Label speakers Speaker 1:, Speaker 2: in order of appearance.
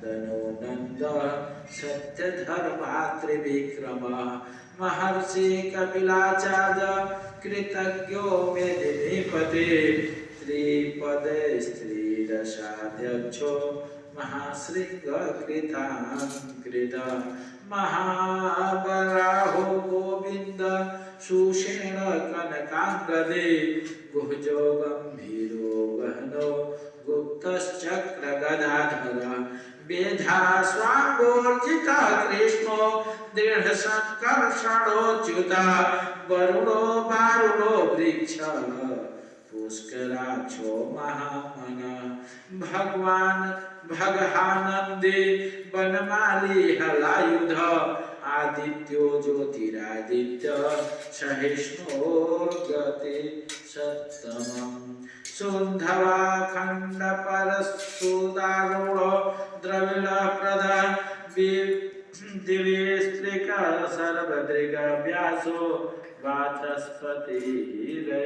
Speaker 1: नंदनो नंद सत्य धर्मा त्रिविक्रम महर्षि कपिलाचार्य कृतज्ञो मेदिनीपते त्रिपद स्त्री दशाध्यक्षो महाशृंगकृतांकृत महाबराहो गोविंद सुषेण कनकांगदे गुहजो गंभीरो गहनो गुप्तश्चक्र गदाधर वेधा स्वांगोर्जिता कृष्णो दृढ़ संकर्षणोच्युत वरुणो बारुणो वृक्ष पुष्कराक्षो महामन भगवान भगहानंदे बनमाली हलायुध आदित्यो ज्योतिरादित्य सहिष्णुर्गति सत्तमम् सुंधवा खंड परसुदारूढ़ द्रविड़ प्रधान दिव्य स्त्रिका सर्वद्रिका व्यासो वाचस्पति